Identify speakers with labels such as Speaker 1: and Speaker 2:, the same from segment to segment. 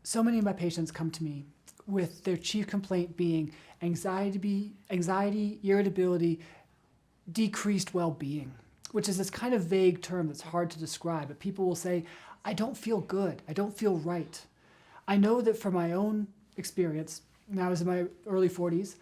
Speaker 1: So many of my patients come to me with their chief complaint being anxiety, irritability, decreased well-being, which is this kind of vague term that's hard to describe. But people will say, I don't feel good. I don't feel right. I know that from my own experience, when I was in my early 40s,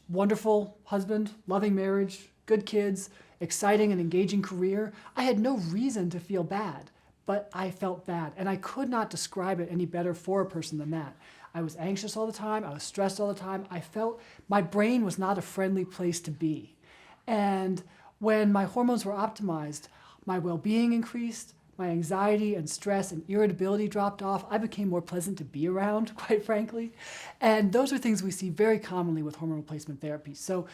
Speaker 1: wonderful husband, loving marriage, good kids, exciting and engaging career, I had no reason to feel bad, but I felt bad. And I could not describe it any better for a person than that. I was anxious all the time. I was stressed all the time. I felt my brain was not a friendly place to be. And when my hormones were optimized, my well-being increased, my anxiety and stress and irritability dropped off. I became more pleasant to be around, quite frankly. And those are things we see very commonly with hormone replacement therapy. So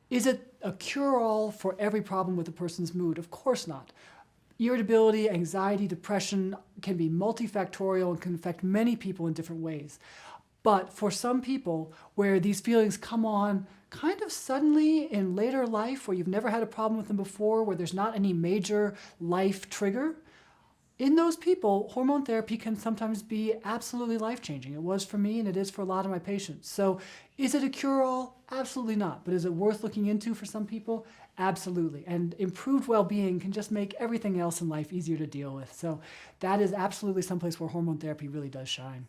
Speaker 1: is it a cure-all for every problem with a person's mood? Of course not. Irritability, anxiety, depression can be multifactorial and can affect many people in different ways. But for some people where these feelings come on kind of suddenly in later life, where you've never had a problem with them before, where there's not any major life trigger, in those people, hormone therapy can sometimes be absolutely life-changing. It was for me, and it is for a lot of my patients. So is it a cure-all? Absolutely not. But is it worth looking into for some people? Absolutely. And improved well-being can just make everything else in life easier to deal with. So that is absolutely someplace where hormone therapy really does shine.